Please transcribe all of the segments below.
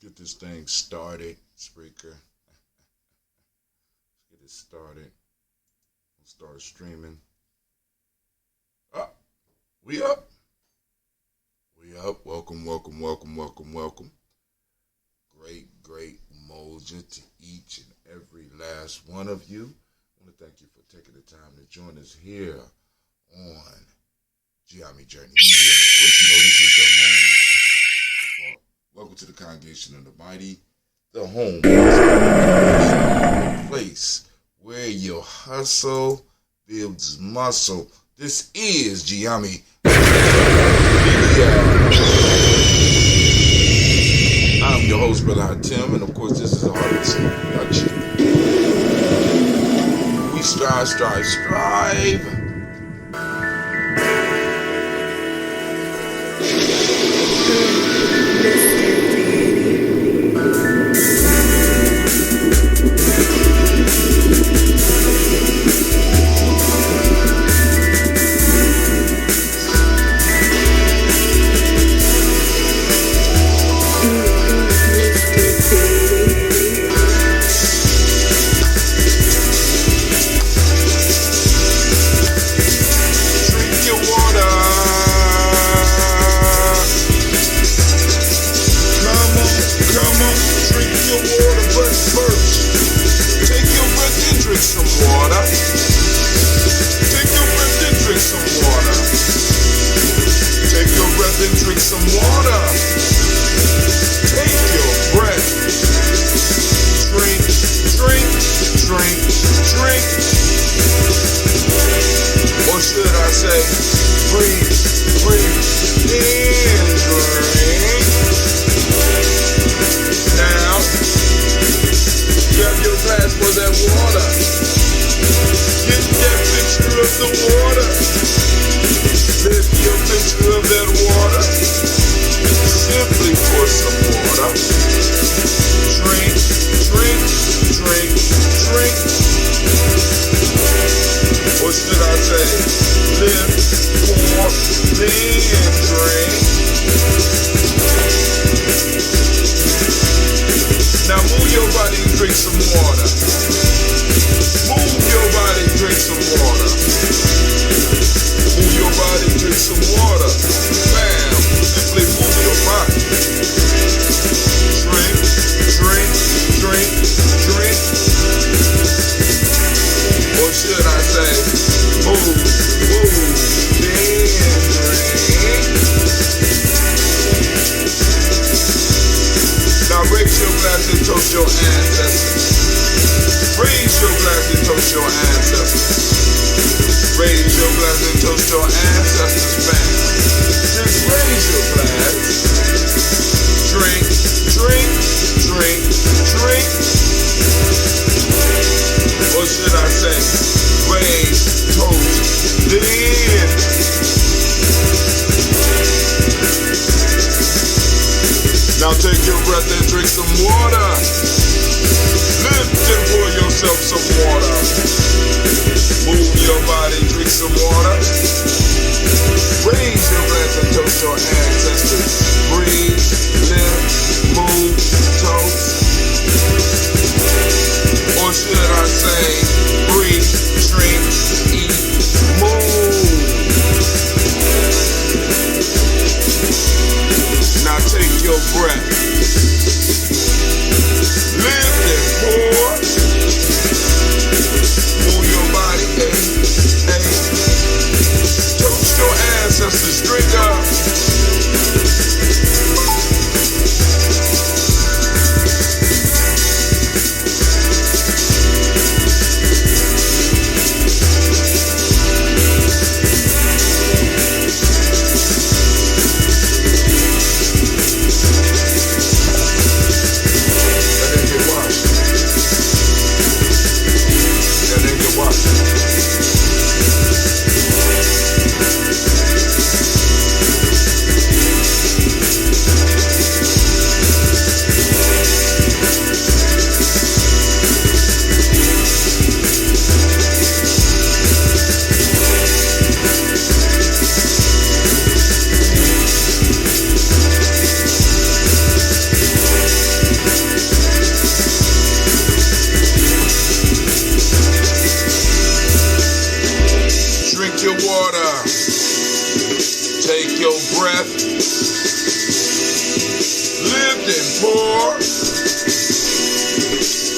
get this thing started, Spreaker. Let's get it started. We'll start streaming. We up. We up. Welcome. Great Umoja to each and every last one of you. I want to thank you for taking the time to join us here on Gye-Nyame Journey. And of course, this is the home. Welcome to the congregation of the mighty, the home, the place where your hustle builds muscle. This is Gye-Nyame. I'm your host, Brother Tim, and of course, this is a Harvest production. We strive. Drink up. Lived and poor.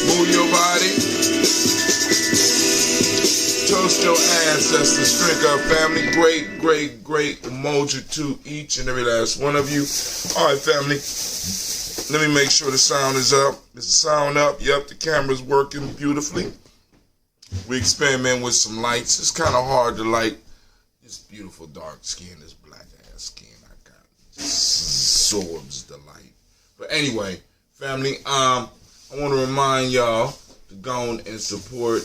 Move your body. Toast your ancestors. Drink up, family. Great, great, great Umoja to each and every last one of you. All right, family. Let me make sure the sound is up. Is the sound up? Yep, the camera's working beautifully. We experiment with some lights. It's kind of hard to light this beautiful dark skin, this black ass skin I got. Absorbs the light. But anyway, family, I want to remind y'all to go on and support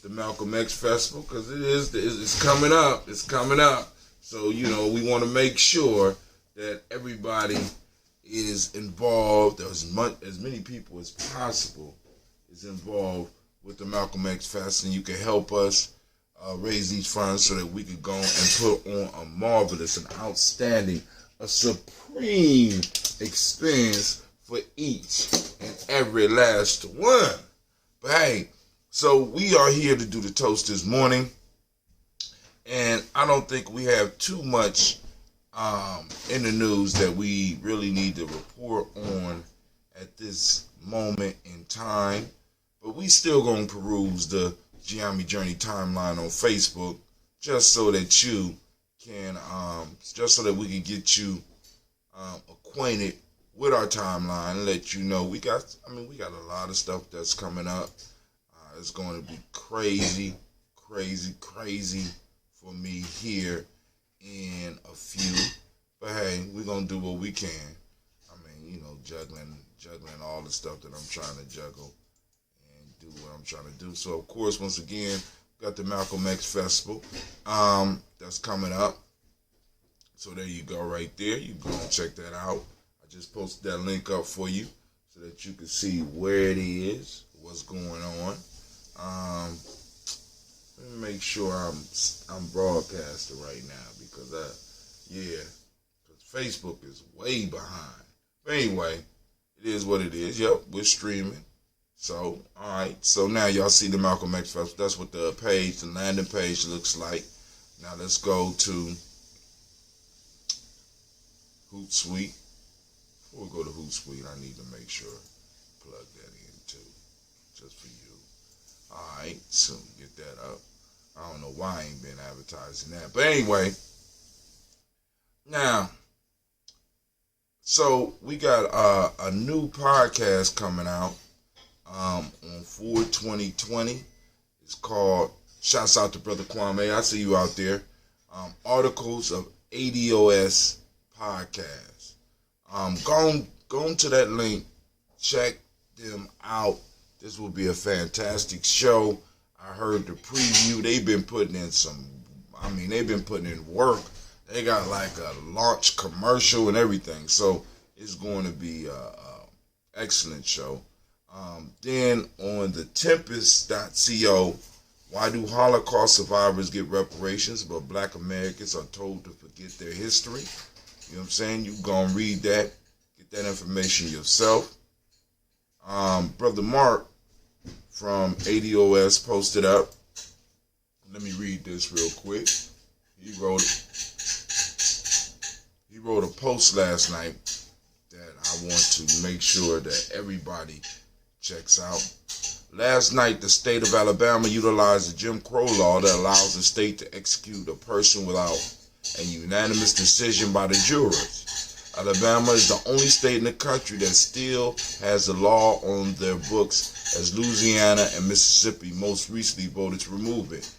the Malcolm X Festival, because it's coming up. It's coming up. So, you know, we want to make sure that everybody is involved, as many people as possible is involved with the Malcolm X Fest, and you can help us raise these funds so that we can go and put on a marvelous, an outstanding, a supreme experience for each and every last one. But hey, so we are here to do the toast this morning, and I don't think we have too much in the news that we really need to report on at this moment in time. But we still gonna peruse the Gye-Nyame Journey timeline on Facebook, just so that you can, just so that we can get you acquainted with our timeline and let you know we got a lot of stuff that's coming up. It's going to be crazy for me here in a few. But hey, we're gonna do what we can. I mean, you know, juggling all the stuff that I'm trying to juggle and do what I'm trying to do. So of course, once again, we got the Malcolm X Festival that's coming up. So there you go, right there. You go and check that out. I just posted that link up for you so that you can see where it is, what's going on. Let me make sure I'm broadcasting right now, because Facebook is way behind. But anyway, it is what it is. Yep, we're streaming. So, alright. So now y'all see the Malcolm X Festival. That's what the landing page looks like. Now let's go to Hootsuite. Before we go to Hootsuite, I need to make sure I plug that in too. Just for you. Alright, so get that up. I don't know why I ain't been advertising that. But anyway, now, so we got a new podcast coming out on 4/20/20. It's called, shouts out to Brother Kwame, I see you out there, Articles of ADOS Podcast. Go to that link, check them out. This will be a fantastic show. I heard the preview. They've been putting in work. They got like a launch commercial and everything. So it's going to be a excellent show. Then on the Tempest.co, why do Holocaust survivors get reparations, but Black Americans are told to forget their history? You know what I'm saying? You go and read that. Get that information yourself. Brother Mark from ADOS posted up. Let me read this real quick. He wrote a post last night that I want to make sure that everybody checks out. Last night, the state of Alabama utilized the Jim Crow law that allows the state to execute a person without a unanimous decision by the jurors. Alabama is the only state in the country that still has the law on their books, as Louisiana and Mississippi most recently voted to remove it.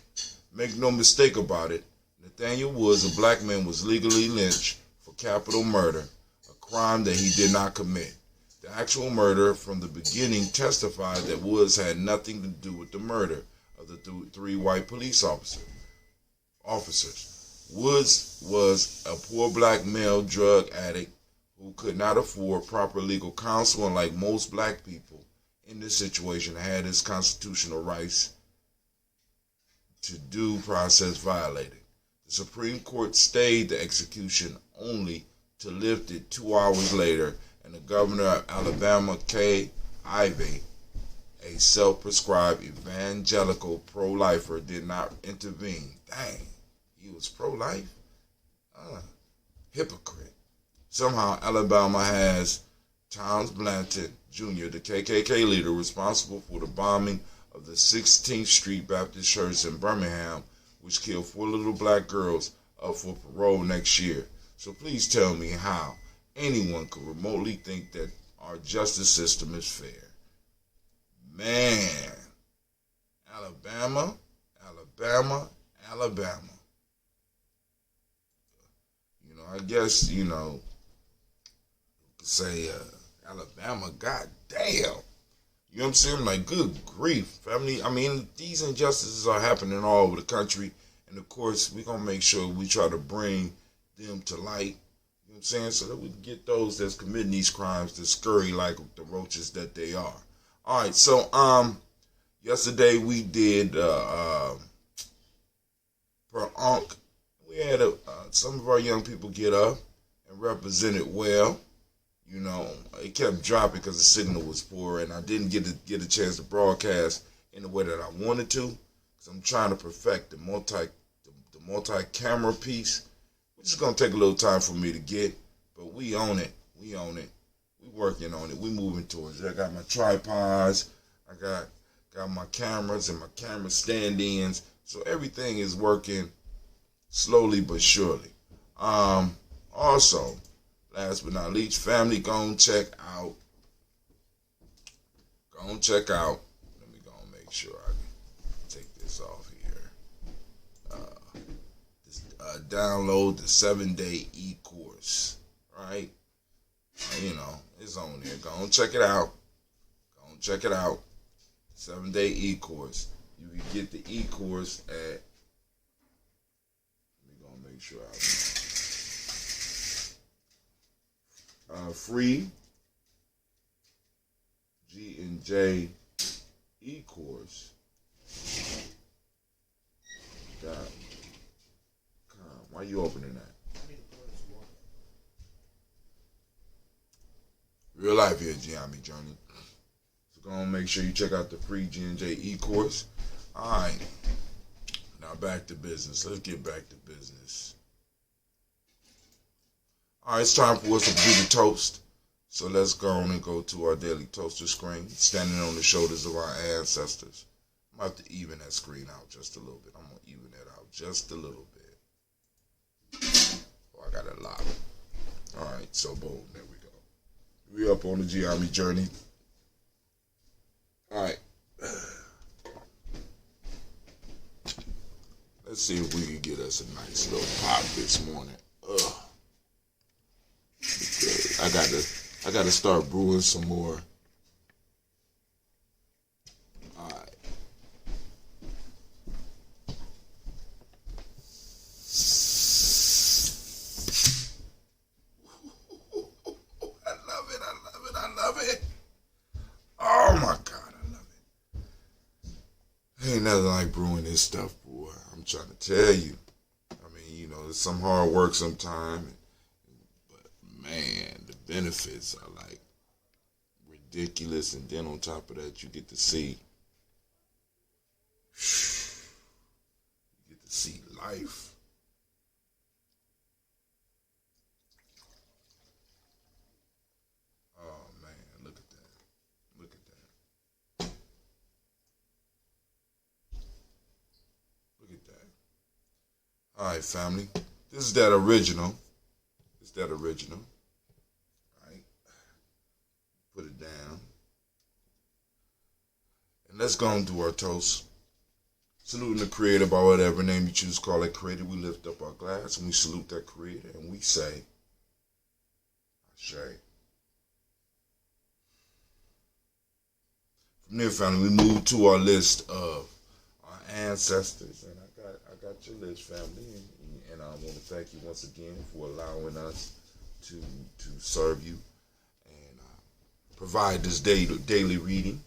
Make no mistake about it, Nathaniel Woods, a black man, was legally lynched for capital murder, a crime that he did not commit. The actual murderer from the beginning testified that Woods had nothing to do with the murder of the three white police officers. Woods was a poor black male drug addict who could not afford proper legal counsel, and like most black people in this situation had his constitutional rights to due process violated. The Supreme Court stayed the execution only to lift it 2 hours later, and the governor of Alabama, Kay Ivey, a self-prescribed evangelical pro-lifer, did not intervene. Dang, he was pro-life? Hypocrite. Somehow, Alabama has Thomas Blanton Jr., the KKK leader responsible for the bombing of the 16th Street Baptist Church in Birmingham, which killed 4 little black girls, up for parole next year. So please tell me how anyone could remotely think that our justice system is fair. Man, Alabama. I guess, say Alabama, goddamn. You know what I'm saying? Like, good grief, family. I mean, these injustices are happening all over the country. And, of course, we're going to make sure we try to bring them to light. You know what I'm saying? So that we can get those that's committing these crimes to scurry like the roaches that they are. All right, so yesterday we did per Unc. We had some of our young people get up and represent it well. It kept dropping because the signal was poor, and I didn't get a chance to broadcast in the way that I wanted to, because I'm trying to perfect the multi-camera piece, which is gonna take a little time for me to get, but we own it. We working on it. We moving towards it. I got my tripods. I got my cameras and my camera stand-ins, so everything is working slowly but surely. Also, last but not least, family, go and check out. Let me go and make sure I take this off here. Download the 7-day e-course, right? It's on there. Go and check it out. 7-day e-course. You can get the e-course at, let me go and make sure free G&J e-course. Why you opening that? Real life here, Gye-Nyame Journey. So go and make sure you check out the free G&J e-course. All right. Now back to business. Let's get back to business. All right, it's time for us to do the toast. So let's go on and go to our daily toaster screen, standing on the shoulders of our ancestors. I'm going to have to even that screen out just a little bit. I'm going to even that out just a little bit. Oh, I got it locked. All right, so boom, there we go. We up on the Gye-Nyame Journey. All right. Let's see if we can get us a nice little pop this morning. I gotta start brewing some more. All right. I love it. Oh my God, I love it. Ain't nothing like brewing this stuff, boy. I'm trying to tell you. I mean, it's some hard work sometimes. Man, the benefits are like ridiculous, and then on top of that, you get to see life. Oh man, look at that. All right, family, this is that original. Right? Put it down. And let's go and do our toast. Saluting the Creator by whatever name you choose to call it Creator. We lift up our glass and we salute that Creator and we say, Ashe. From there, family, we move to our list of our ancestors. And I got your list, family. And I want to thank you once again for allowing us to serve you and provide this daily reading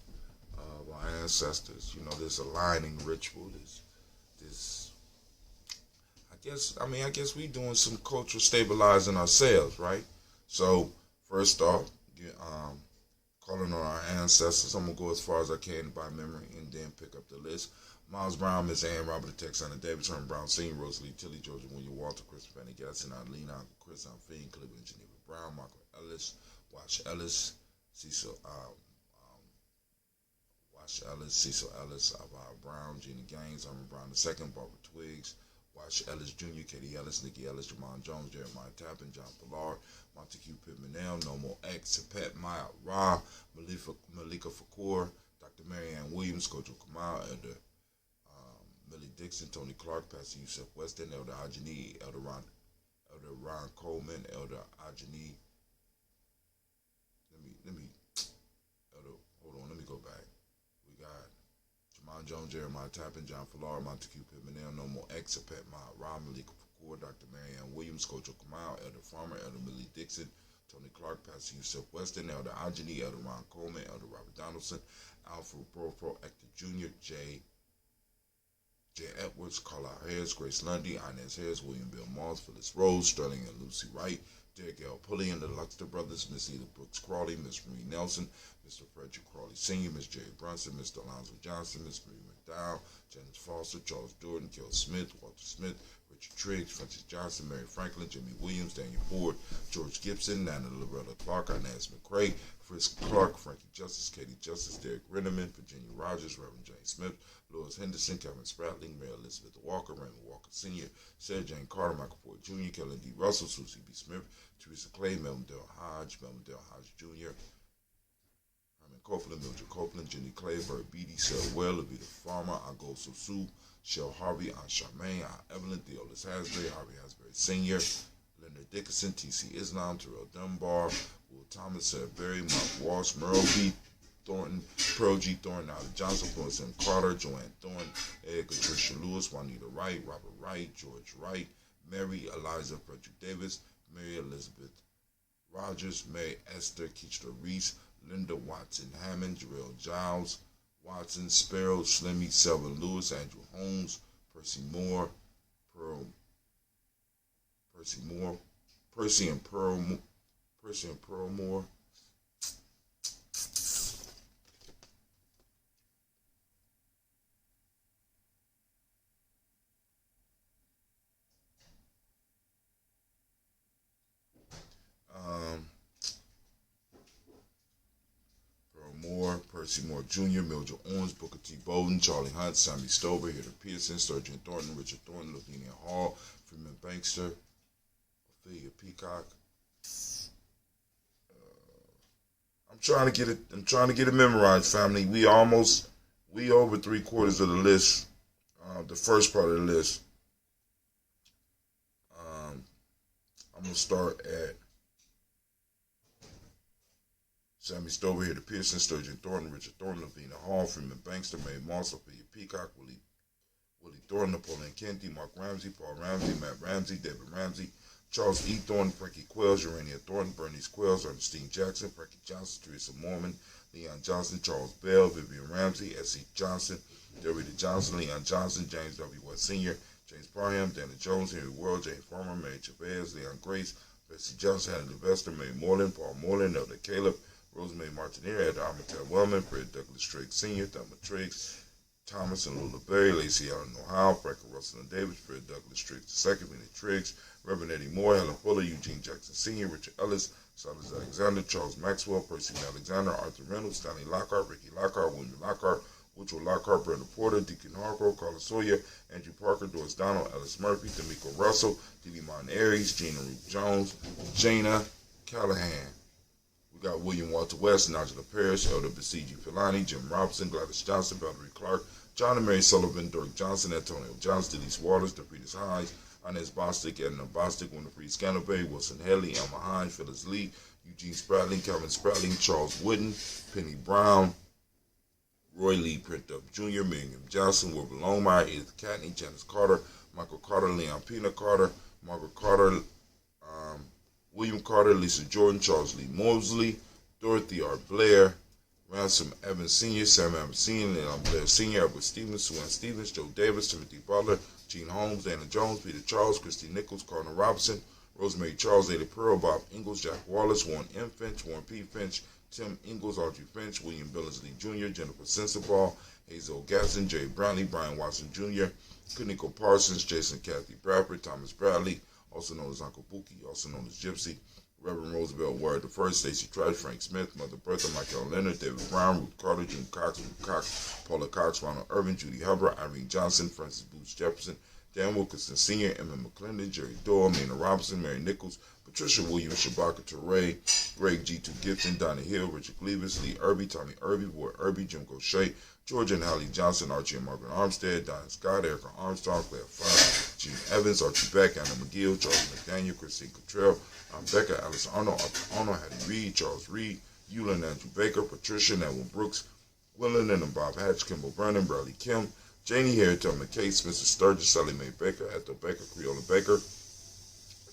of our ancestors. This aligning ritual. This. I guess we doing some cultural stabilizing ourselves, right? So first off, calling on our ancestors. I'm gonna go as far as I can by memory and then pick up the list. Miles Brown, Miss Ann, Robert Texana, David Turner Brown, Senior, Rosalie, Tilly, Georgia, William, Walter, Chris, Benny, Gasson, Adelina, Uncle Chris, Fiend, Cleveland, Geneva Brown, Ellis, Wash Ellis, Cecil, Wash Ellis, Cecil Ellis, Alvaro Brown, Gina Gaines, Herman Brown II, Barbara Twiggs, Wash Ellis Jr., Katie Ellis, Nikki Ellis, Jamon Jones, Jeremiah Tappan, John Ballard, Montague Pittman, No More X, Sapet Maya Ra, Malika Fakour, Dr. Marianne Williams, Kojo Kamal, Elder Millie Dixon, Tony Clark, Pastor Yusef Weston, Elder Ajani, Elder Ron Coleman, Elder Ajani. Hold on, let me go back. We got Jamon Jones, Jeremiah Tappan, John Ballard, Montague Pittman, No More X, Sapet Maya Ra, Malika Fakour, Dr. Marianne Williams, Kojo Kamal, Elder Farmer, Elder Millie Dixon, Tony Clark, Pastor Yusef Weston, Elder Ajani, Elder Ron Coleman, Elder Robert Donaldson, Alfred Pro Actor Jr., J. Edwards, Carla Harris, Grace Lundy, Inez Harris, William Bill Moss, Phyllis Rose, Sterling and Lucy Wright, Derek L. Pulliam, the Luxter Brothers, Miss Eda Brooks Crawley, Miss Marie Nelson, Mr. Frederick Crawley Sr., Miss Jerry Brunson, Mr. Alonzo Johnson, Miss Marie McDowell, Janice Foster, Charles Jordan, Kel Smith, Walter Smith, Richard Triggs, Francis Johnson, Mary Franklin, Jimmy Williams, Daniel Ford, George Gibson, Nana Loretta Clark, Inez McCrae, Frisk Clark, Frankie Justice, Katie Justice, Derek Renneman, Virginia Rogers, Reverend James Smith, Louis Henderson, Kevin Spratling, Mary Elizabeth Walker, Raymond Walker Sr., Sarah Jane Carter, Michael Ford Jr., Kellen D. Russell, Susie B. Smith, Teresa Clay, Melvin Dale Hodge, Jr., Herman Copeland, Mildred Copeland, Jenny Clay, Bert Beatty, Sarah Well, Levita Farmer, Ago Sosu, Shell Harvey, Aunt Charmaine, Aunt Evelyn, Theolis Hasbury, Harvey Hasbury Sr., Leonard Dickinson, T.C. Islam, Terrell Dunbar, Will Thomas, Sarah Berry, Mark Walsh, Merle B. Thornton, Pearl G. Thornton, Allie Johnson, Florence M. Carter, Joanne Thornton, Edgar Tricia Lewis, Juanita Wright, Robert Wright, George Wright, Mary Eliza Frederick Davis, Mary Elizabeth Rogers, Mary Esther Keachler Reese, Linda Watson Hammond, Jarrell Giles, Watson, Sparrow, Slimmy, Selvin Lewis, Andrew Holmes, Percy Moore, Percy and Pearl Moore, Percy Moore Jr., Mildred Owens, Booker T. Bowden, Charlie Hunt, Sammy Stover, Heather Pearson, Sturgeon Thornton, Richard Thornton, Lavinia Hall, Freeman Bankster, Ophelia Peacock. I'm trying to get it memorized, family. We over 3/4 of the list. The first part of the list. I'm gonna start at Sammy Stover, Heather Pearson, Sturgeon Thornton, Richard Thornton, Lavina Hall, Freeman Bankster, Mae Moss, Ophelia Peacock, Willie Thornton, Napoleon Kennedy, Mark Ramsey, Paul Ramsey, Matt Ramsey, David Ramsey, Charles E. Thornton, Frankie Quells, Urania Thornton, Bernice Quells, Ernestine Jackson, Frankie Johnson, Teresa Mormon, Leon Johnson, Charles Bell, Vivian Ramsey, S.E. Johnson, Dorita Johnson, Leon Johnson, James W. West Sr., James Parham, Dana Jones, Henry World, James Farmer, Mary Chavez, Leon Grace, Bessie Johnson, Hannah Levester, Mae Moreland, Paul Moreland, Elder Caleb, Rosemary Martineer, Edgar Armitage Wellman, Fred Douglas Triggs Sr., Thelma Triggs, Thomas and Lula Berry, Lacey Allen Ohio, Franklin Russell and Davis, Fred Douglas Triggs II, Vinnie Triggs, Reverend Eddie Moore, Helen Fuller, Eugene Jackson Sr., Richard Ellis, Silas Alexander, Charles Maxwell, Percy Alexander, Arthur Reynolds, Stanley Lockhart, Ricky Lockhart, William Lockhart, Woodrow Lockhart, Brenda Porter, Deacon Hargrove, Carla Sawyer, Andrew Parker, Doris Donald, Ellis Murphy, D'Amico Russell, Didi Martin Aries, Gina Ruth Jones, Jana Callahan. We got William Walter West, Nigella Parrish, Elder Basiji Filani, Jim Robinson, Gladys Johnson, Valerie Clark, John and Mary Sullivan, Dirk Johnson, Antonio Johnson, Denise Waters, DeFritas Hines, Inez Bostic, Edna Bostic, Winifred Scantleberry, Wilson Headley, Elma Hines, Phyllis Lee, Eugene Spratling, Calvin Spratling, Charles Wooden, Penny Brown, Roy Lee Printup Jr., Miriam Johnson, Wilbur Longmire, Edith Catney, Janice Carter, Michael Carter, Leon Pina Carter, Margaret Carter, William Carter, Lisa Jordan, Charles Lee Mosley, Dorothy R. Blair, Ransom Evans Sr., Sam Evans Sr., Leon Blair Sr., Edward Stevens, Sue Ann Stevens, Joe Davis, Timothy Butler, Gene Holmes, Dana Jones, Peter Charles, Christy Nichols, Cardinal Robinson, Rosemary Charles, Ada Pearl, Bob Ingalls, Jack Wallace, Warren M. Finch, Warren P. Finch, Tim Ingalls, Audrey Finch, William Billingsley Jr., Jennifer Sensabaugh, Hazel Gasson, Jerry Brownlee, Brian Watson Jr., Kuniko Parsons, Jason Kathy Bradford, Thomas Bradley, also known as Uncle Bookie, also known as Gypsy, Reverend Roosevelt Ward I, Stacey Trice, Frank Smith, Mother Bertha, Michael Leonard, David Brown, Ruth Carter, June Cox, Ruth Cox, Paula Cox, Ronald Irvin, Judy Hubbard, Irene Johnson, Francis Booth Jefferson, Dan Wilkinson Sr., Emma McClendon, Jerry Doyle, Mina Robinson, Mary Nichols, Patricia Williams, Shabaka Teray, Greg G2 Gibson, Donnie Hill, Richard Cleavis, Lee Irby, Tommy Irby, Ward Irby, Jim Gaucher, Georgia and Holly Johnson, Archie and Margaret Armstead, Diane Scott, Erica Armstrong, Claire Fine, Gene Evans, Archie Beck, Anna McGill, Charles McDaniel, Christine Cottrell, Becca, Alice Arnold, Arthur Arnold, Hattie Reed, Charles Reed, Eula and Andrew Baker, Patricia and Edwin Brooks, Willen and Bob Hatch, Kimball Brennan, Bradley Kim, Janie Harry, Thelma Case, Mrs. Sturgis, Sally Mae Baker, Ethel Baker, Creola Baker,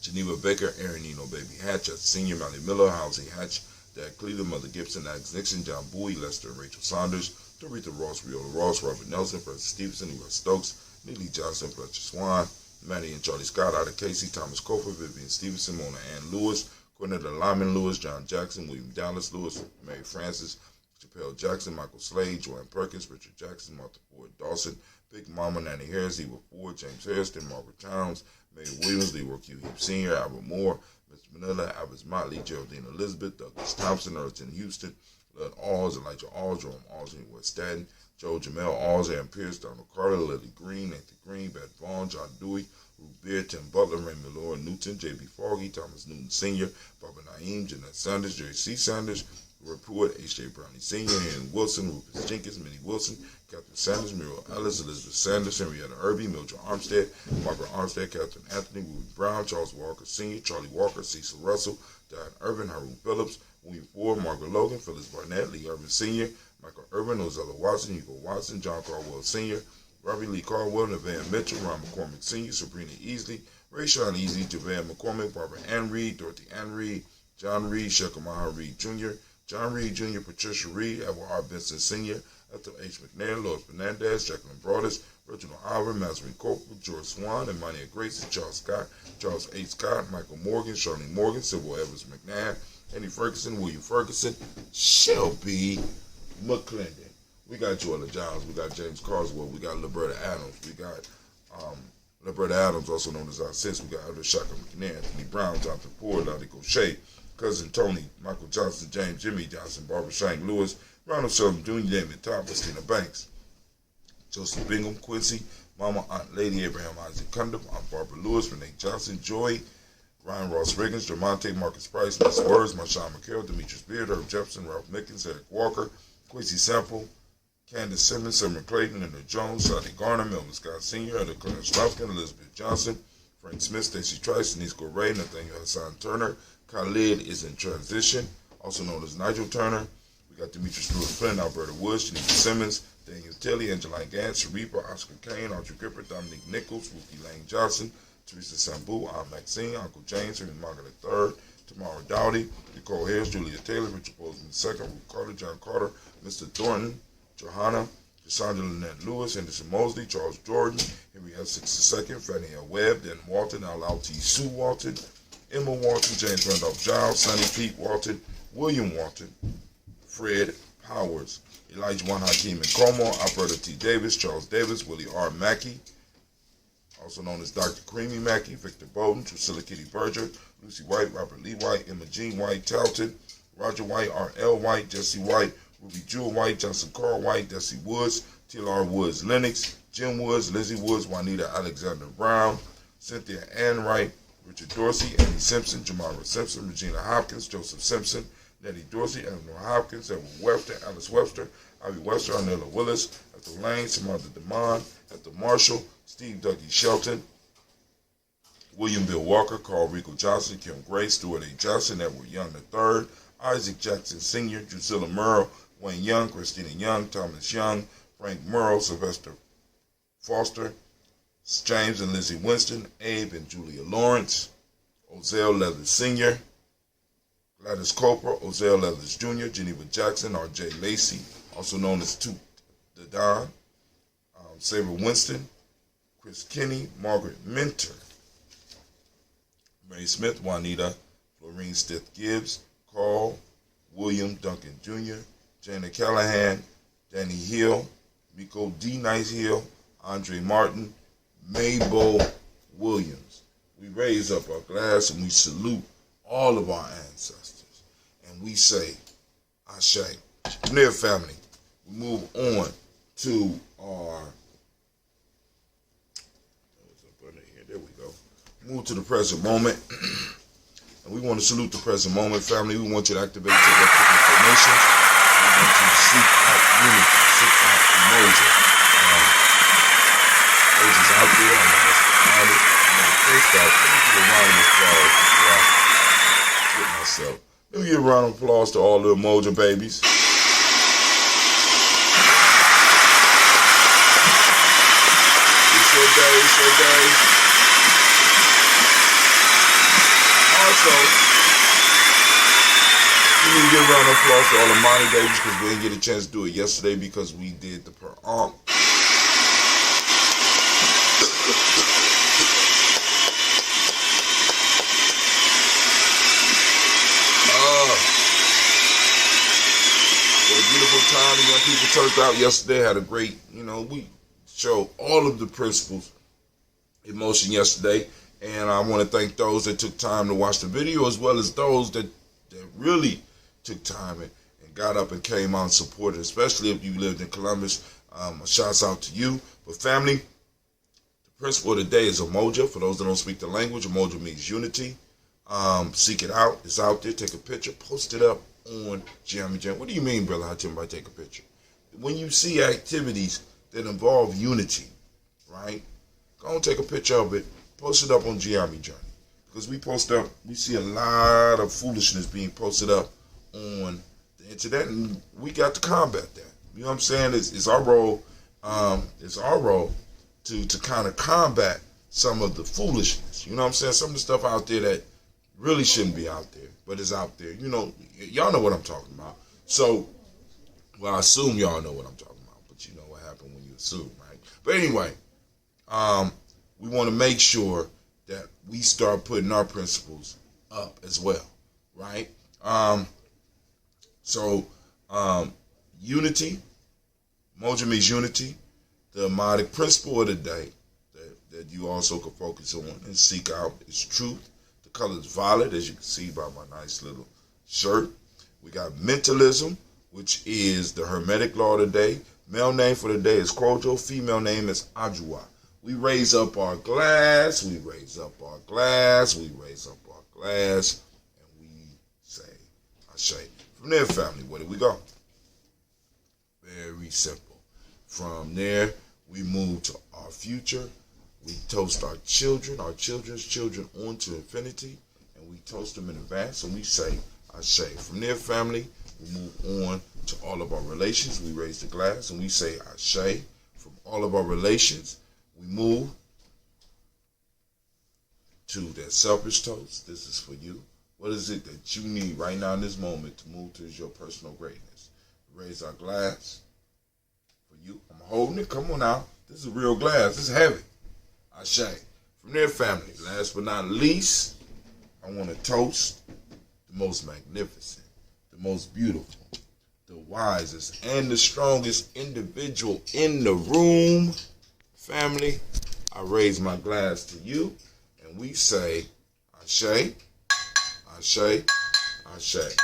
Geneva Baker, Aaron Eno, Baby Hatch, Senior, Mally Miller, Halsey Hatch, Dad Cleveland, Mother Gibson, Alex Nixon, John Bowie, Lester and Rachel Saunders, Doretha Ross, Riola Ross, Robert Nelson, Francis Stevenson, Wes Stokes, Neely Johnson, Fletcher Swan, Maddie and Charlie Scott, Ida Casey, Thomas Cofer, Vivian Stevenson, Mona Ann Lewis, Cornetta Lyman Lewis, John Jackson, William Dallas Lewis, Mary Francis, Chappelle Jackson, Michael Slade, Joanne Perkins, Richard Jackson, Martha Ford Dawson, Big Mama, Nanny Harris, Eva Ford, James Harrison, Margaret Towns, Mae Williams, Leroy Q. Heap Sr., Albert Moore, Mr. Manila, Albert Motley, Geraldine Elizabeth, Douglas Thompson, Erton Houston, Lud Alls, Elijah Alls, Jerome Alls, West Staten, Joe Jamel Alls, Aaron Pierce, Donald Carter, Lily Green, Nathan Green, Beth Vaughn, John Dewey, Ruth Beard, Tim Butler, Raymond Laura Newton, J.B. Foggy, Thomas Newton Sr., Barbara Naeem, Jeanette Sanders, Jerry C. Sanders, Report, H.J. Brownie Sr., Henry Wilson, Rufus Jenkins, Minnie Wilson, Catherine Sanders, Muriel Ellis, Elizabeth Sanders, Henrietta Irby, Mildred Armstead, Margaret Armstead, Catherine Anthony, Ruby Brown, Charles Walker Sr., Charlie Walker, Cecil Russell, Diane Irvin, Haroon Phillips, William Ford, Margaret Logan, Phyllis Barnett, Lee Irvin Sr., Michael Irvin, Ozella Watson, Hugo Watson, John Caldwell Sr., Robbie Lee Caldwell, Nevaeh Mitchell, Ron McCormick Sr., Sabrina Easley, Rayshawn Easley, Javon McCormick, Barbara Ann Reed, Dorothy Ann Reed, John Reed, Shekamaha Reed Jr., John Reed Jr., Patricia Reed, Edward R. Benson Sr., Ethel H. McNair, Lois Fernandez, Jacqueline Broadus, Reginald Oliver, Mazarin Corporal, George Swan, Imania Gracie, Charles Scott, Charles H. Scott, Michael Morgan, Charlene Morgan, Sybil Evans McNabb, Andy Ferguson, William Ferguson, Shelby McClendon. We got Joella Giles, we got James Carswell, we got Liberta Adams, we got Liberta Adams, also known as our sis, we got Elder Shaka McNair, Anthony Brown, Jonathan Ford, Lottie Gaucher, Cousin Tony, Michael Johnson, James Jimmy Johnson, Barbara Shank Lewis, Ronald Sullivan Jr., Damon Top, Christina Banks, Joseph Bingham, Quincy, Mama, Aunt Lady, Abraham Isaac Cundum, Aunt Barbara Lewis, Renee Johnson, Joy, Ryan Ross Riggins, Jermonte, Marcus Price, Miss Words, Marshawn McHale, Demetrius Beard, Herb Jefferson, Ralph Mickens, Eric Walker, Quincy Sample, Candace Simmons, Summer Clayton, Leonard Jones, Sally Garner, Melvin Scott Sr., Elder Clarence Lofkin, Elizabeth Johnson, Frank Smith, Stacey Trice, Denise Goray, Nathaniel Hassan Turner, Khalid is in transition, also known as Nigel Turner. We got Demetrius Lewis Flynn, Alberta Woods, Janine Simmons, Daniel Tilly, Angeline Gantz, Sharifa, Oscar Kane, Audrey Gripper, Dominique Nichols, Ruthie Lane Johnson, Teresa Sambu, Aunt Maxine, Uncle James, Henry Margaret III, Tamara Dowdy, Nicole Harris, Julia Taylor, Richard Bozeman II, Ruth Carter, John Carter, Mr. Thornton, Johanna, Cassandra Lynette Lewis, Henderson Mosley, Charles Jordan, Henry Essex II, Fannie L. Webb, Dan Walton, Al T. Sue Walton, Emma Walton, James Randolph Giles, Sonny Pete Walton, William Walton, Fred Powers, Elijah Juan Hakeem and Como, Alberta T. Davis, Charles Davis, Willie R. Mackey, also known as Dr. Creamy Mackey, Victor Bowden, Drusilla Kitty Berger, Lucy White, Robert Lee White, Emma Jean White, Talton, Roger White, R.L. White, Jesse White, Ruby Jewel White, Johnson Carl White, Desi Woods, T.L.R. Woods, Lennox, Jim Woods, Lizzie Woods, Juanita Alexander Brown, Cynthia Ann Wright, Richard Dorsey, Andy Simpson, Jamara Simpson, Regina Hopkins, Joseph Simpson, Nettie Dorsey, Eleanor Hopkins, Edward Webster, Alice Webster, Ivy Webster, Arnella Willis, Ethel Lane, Samantha DeMond, Ethel Marshall, Steve Dougie Shelton, William Bill Walker, Carl Rico Johnson, Kim Gray, Stuart A. Johnson, Edward Young III, Isaac Jackson Sr., Drusilla Merle, Wayne Young, Christina Young, Thomas Young, Frank Merle, Sylvester Foster, James and Lizzie Winston, Abe and Julia Lawrence, Ozell Leathers Sr., Gladys Cooper, Ozell Leathers Jr., Geneva Jackson, R.J. Lacey, also known as Toot the Don, Sabre Winston, Chris Kinney, Margaret Minter, Mary Smith, Juanita, Florine Stith Gibbs, Carl William Duncan Jr., Janet Callahan, Danny Hill, Miko D. Nice Hill, Andre Martin, Mabel Williams. We raise up our glass and we salute all of our ancestors. And we say, Ashe. From there, family, we move on to our, there we go. Move to the present moment. And we want to salute the present moment, family. We want you to activate your electric information. We want you to seek out unity, seek out Umoja. Umoja's out there. I'm going to find it. First off, let me give a round of applause before I get myself. Let me give a round of applause to all the Umoja babies. It's your day, it's your day. Also, we need to give a round of applause to all the Monty babies because we didn't get a chance to do it yesterday because we did the per arm. What a beautiful time the young people turned out yesterday. Had a great, we showed all of the principles in motion yesterday. And I want to thank those that took time to watch the video as well as those that really took time and got up and came out and supported, especially if you lived in Columbus. Shouts out to you. But family, the principle of the day is Umoja. For those that don't speak the language, Umoja means unity. Seek it out. It's out there. Take a picture. Post it up on Gye-Nyame. What do you mean, Brother Hatim, by take a picture? When you see activities that involve unity, right? Go and take a picture of it. Post it up on Gye-Nyame. Because we see a lot of foolishness being posted up on the internet, and we got to combat that. You know what I'm saying? It's our role. It's our role to kind of combat some of the foolishness. You know what I'm saying? Some of the stuff out there that really shouldn't be out there, but it's out there. Y'all know what I'm talking about. So, well, I assume y'all know what I'm talking about, but you know what happened when you assume, right? But anyway, we want to make sure that we start putting our principles up as well, right? Unity, Umoja means unity. The Amadic principle of the day that you also can focus on and seek out is truth. The color is violet, as you can see by my nice little shirt. We got mentalism, which is the Hermetic law of the day. Male name for the day is Kojo. Female name is Ajua. We raise up our glass, we raise up our glass, we raise up our glass, and we say, Ashe. From there, family, where do we go? Very simple. From there, we move to our future. We toast our children's children on to infinity, and we toast them in advance, and we say, Ashe. From there, family, we move on to all of our relations. We raise the glass, and we say, Ashe. From all of our relations, we move to that selfish toast. This is for you. What is it that you need right now in this moment to move to your personal greatness? Raise our glass for you. I'm holding it. Come on now. This is a real glass. It's heavy. Ashe. From there, family, last but not least, I want to toast the most magnificent, the most beautiful, the wisest, and the strongest individual in the room. Family, I raise my glass to you, and we say, Ashe, Ashe, Ashe.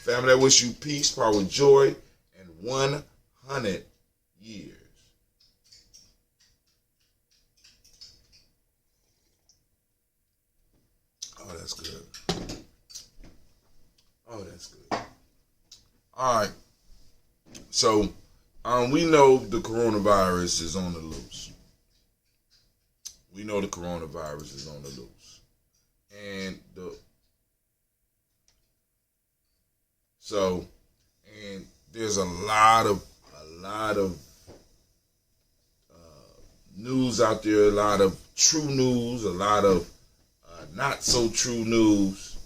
Family, I wish you peace, power, joy, and 100 years. Oh, that's good. Oh, that's good. All right. So, we know the coronavirus is on the loose. We know the coronavirus is on the loose. And there's a lot of news out there, a lot of true news, a lot of not so true news.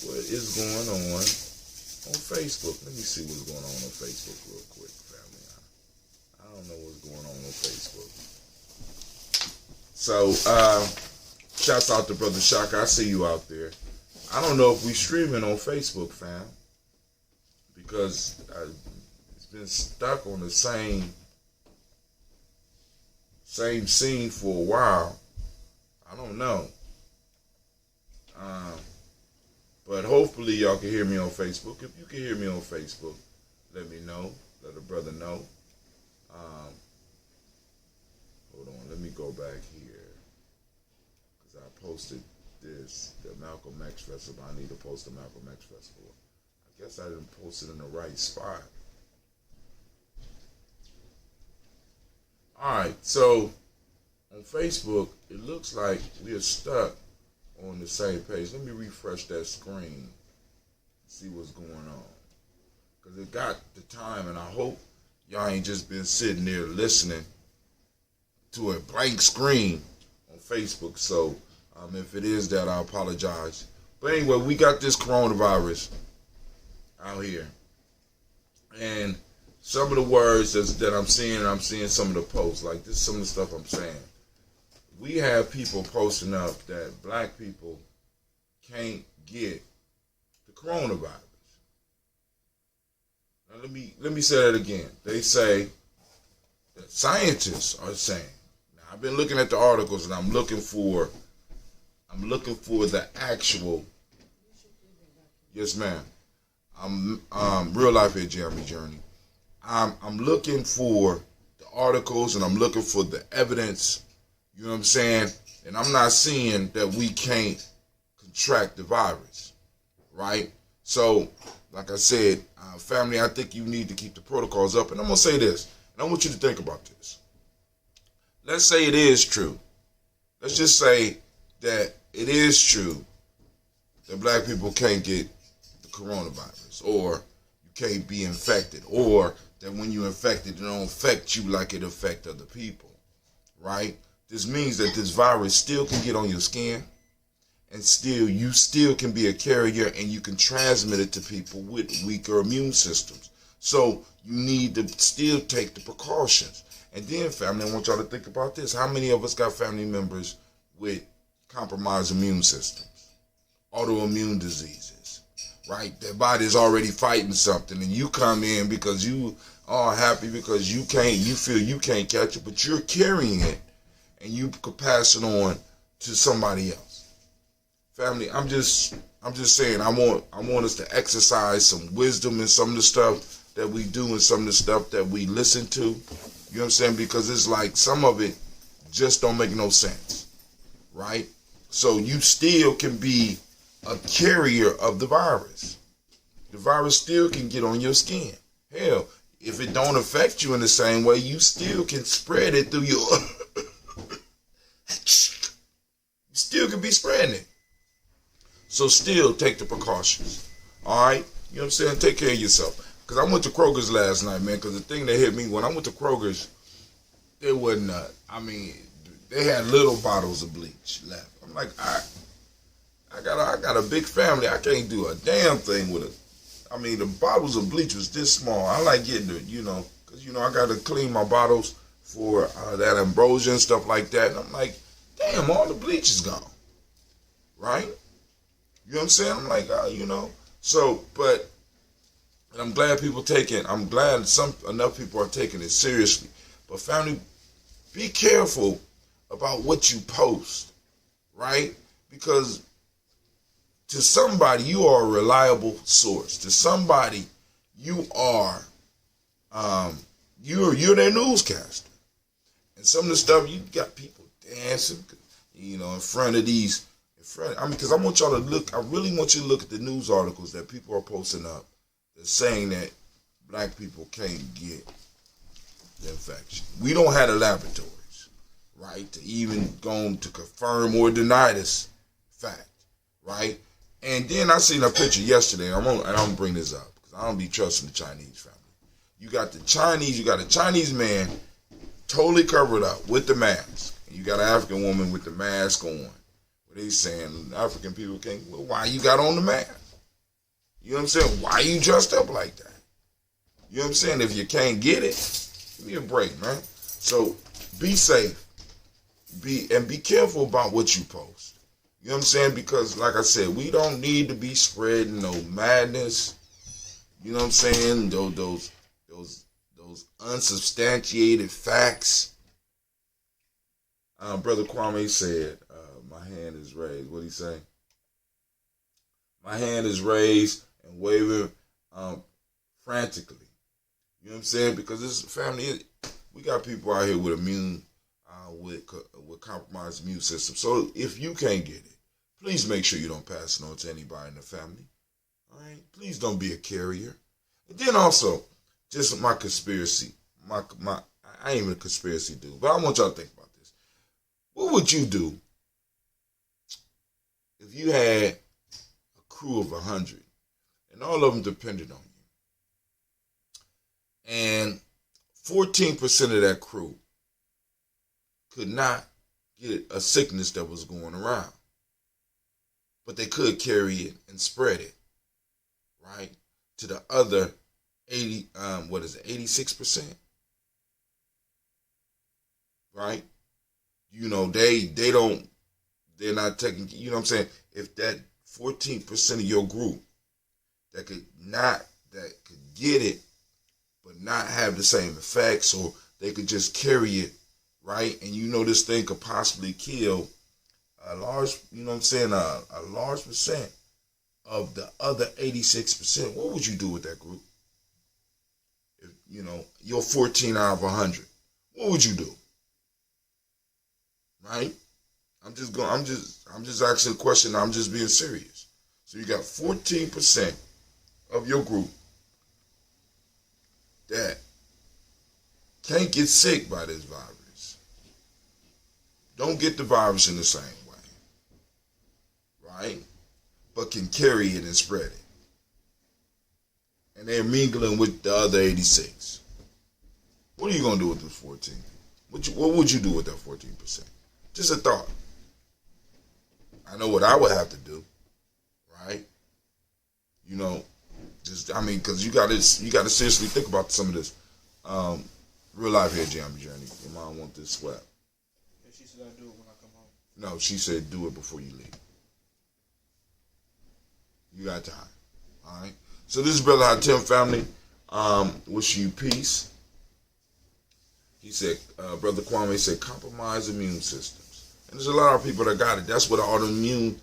What is going on Facebook? Let me see what's going on Facebook real quick, family. I don't know what's going on Facebook. So, shouts out to Brother Shaka. I see you out there. I don't know if we streaming on Facebook, fam, because it's been stuck on the same scene for a while. I don't know. But hopefully y'all can hear me on Facebook. If you can hear me on Facebook, let me know. Let a brother know. Hold on, let me go back here. Because I posted this, the Malcolm X Festival. I need to post the Malcolm X Festival. I guess I didn't post it in the right spot. Alright, so on Facebook, it looks like we are stuck on the same page. Let me refresh that screen, see what's going on. Because it got the time, and I hope y'all ain't just been sitting there listening to a blank screen on Facebook. So if it is that, I apologize. But anyway, we got this coronavirus out here. And some of the words that I'm seeing some of the posts, like this is some of the stuff I'm saying. We have people posting up that black people can't get the coronavirus. Now let me say that again. They say that scientists are saying. Now I've been looking at the articles and I'm looking for the actual. Yes, ma'am. I'm real life here, Gye-Nyame Journey. I'm looking for the articles and I'm looking for the evidence. You know what I'm saying? And I'm not seeing that we can't contract the virus, right? So, like I said, family, I think you need to keep the protocols up. And I'm going to say this, and I want you to think about this. Let's say it is true. Let's just say that it is true that black people can't get the coronavirus, or you can't be infected, or that when you're infected, it don't affect you like it affects other people, right? This means that this virus still can get on your skin, and you still can be a carrier, and you can transmit it to people with weaker immune systems. So you need to still take the precautions. And then, family, I want y'all to think about this. How many of us got family members with compromised immune systems, autoimmune diseases, right? Their body's already fighting something, and you come in because you are happy because you feel you can't catch it, but you're carrying it. And you could pass it on to somebody else. Family, I'm just saying, I want us to exercise some wisdom in some of the stuff that we do and some of the stuff that we listen to. You know what I'm saying? Because it's like some of it just don't make no sense, right? So you still can be a carrier of the virus. The virus still can get on your skin. Hell, if it don't affect you in the same way, you still can spread it through your you still could be spreading it. So still take the precautions. Alright? You know what I'm saying? Take care of yourself. Because I went to Kroger's last night, man. Because the thing that hit me when I went to Kroger's, it wasn't, they had little bottles of bleach left. I'm like, I got a big family. I can't do a damn thing with it. The bottles of bleach was this small. I like getting it, because, I got to clean my bottles for that ambrosia and stuff like that. And I'm like, damn, all the bleach is gone. Right? You know what I'm saying? I'm like, So, but, and I'm glad enough people are taking it seriously. But family, be careful about what you post. Right? Because to somebody, you are a reliable source. To somebody, you are, you're their newscaster. And some of the stuff, you got people dancing, in front of these, because I want y'all to look, I really want you to look at the news articles that people are posting up. They're saying that black people can't get the infection. We don't have the laboratories, right, to even go to confirm or deny this fact, right? And then I seen a picture yesterday, and I'm going to bring this up, because I don't be trusting the Chinese family. You got a Chinese man totally covered up with the mask. And you got an African woman with the mask on. Where they saying African people can't, well, why you got on the mask? You know what I'm saying? Why you dressed up like that? You know what I'm saying? If you can't get it, give me a break, man. So be safe. Be careful about what you post. You know what I'm saying? Because like I said, we don't need to be spreading no madness. You know what I'm saying? Those unsubstantiated facts. Brother Kwame said, my hand is raised. What'd he say? My hand is raised and waving frantically. You know what I'm saying? Because this family, we got people out here with with compromised immune system. So if you can't get it, please make sure you don't pass it on to anybody in the family. All right? Please don't be a carrier. And then also, just my conspiracy. I ain't even a conspiracy dude, but I want y'all to think about this. What would you do if you had a crew of 100 and all of them depended on you? And 14% of that crew could not get a sickness that was going around, but they could carry it and spread it, right? To the other 86%, right? You know, they're not taking, you know what I'm saying? If that 14% of your group that could get it, but not have the same effects, or they could just carry it, right? And you know this thing could possibly kill a large, you know what I'm saying, a large percent of the other 86%. What would you do with that group? If, you know, you're 14 out of 100. What would you do? Right? I'm just asking a question. I'm just being serious. So you got 14% of your group that can't get sick by this virus. Don't get the virus in the same way, right? But can carry it and spread it. And they're mingling with the other 86. What are you going to do with this 14? What would you do with that 14%? Just a thought. I know what I would have to do, right? You know, because you got to seriously think about some of this. Real life here, Gye-Nyame Journey. Your mom want this sweat. Yeah, she said I'll do it when I come home. No, she said do it before you leave. You got time, all right? So this is Brother Hatem family. Wish you peace. He said, Brother Kwame said, compromised immune systems. And there's a lot of people that got it. That's what an autoimmune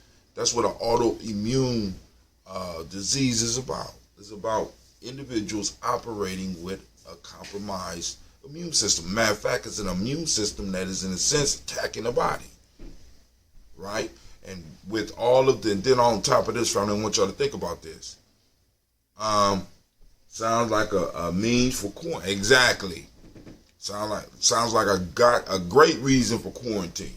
disease is about. It's about individuals operating with a compromised immune system. Matter of fact, it's an immune system that is, in a sense, attacking the body. Right? And with all of then on top of this, family, I want y'all to think about this. Sounds like a means for quarantine. Exactly. Sounds like a great reason for quarantine,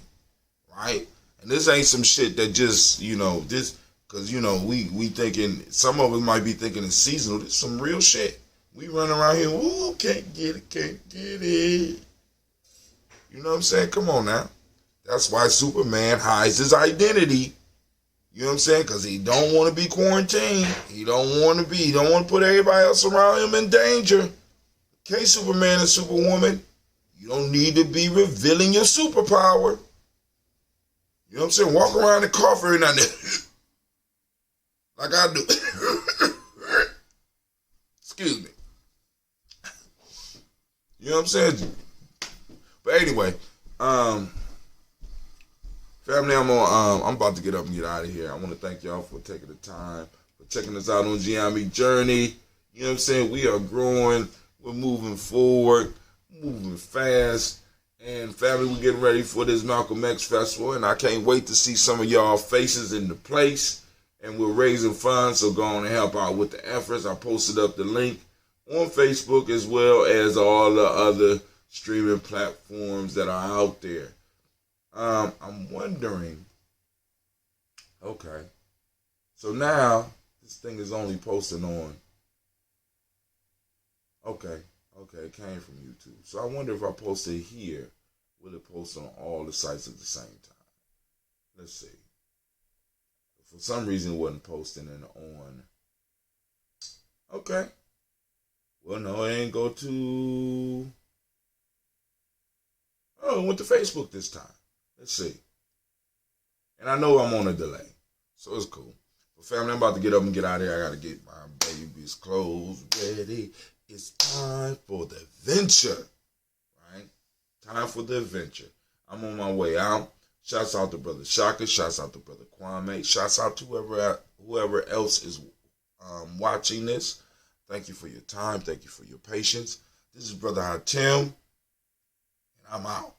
right? And this ain't some shit that just, you know, this, because, you know, we thinking, some of us might be thinking it's seasonal. This is some real shit. We run around here, ooh, can't get it. You know what I'm saying? Come on now. That's why Superman hides his identity. You know what I'm saying? Because he don't want to be quarantined. He don't want to put everybody else around him in danger. Okay, Superman and Superwoman, you don't need to be revealing your superpower. You know what I'm saying? Walk around and cough every now and then. Like I do. Excuse me. You know what I'm saying? But anyway, family, I'm about to get up and get out of here. I want to thank y'all for taking the time, for checking us out on Gye-Nyame Journey. You know what I'm saying? We are growing. We're moving forward, moving fast. And family, we're getting ready for this Malcolm X Festival. And I can't wait to see some of y'all faces in the place. And we're raising funds, so go on and help out with the efforts. I posted up the link on Facebook as well as all the other streaming platforms that are out there. I'm wondering, okay, so now this thing is only posting on, okay, it came from YouTube. So I wonder if I post it here, will it post on all the sites at the same time? Let's see. For some reason it wasn't posting it on, okay. Well, no, it ain't go to, oh, it went to Facebook this time. Let's see. And I know I'm on a delay, so it's cool. But family, I'm about to get up and get out of here. I got to get my baby's clothes ready. It's time for the adventure, right? Time for the adventure. I'm on my way out. Shouts out to Brother Shaka. Shouts out to Brother Kwame. Shouts out to whoever else is watching this. Thank you for your time. Thank you for your patience. This is Brother Hatim, and I'm out.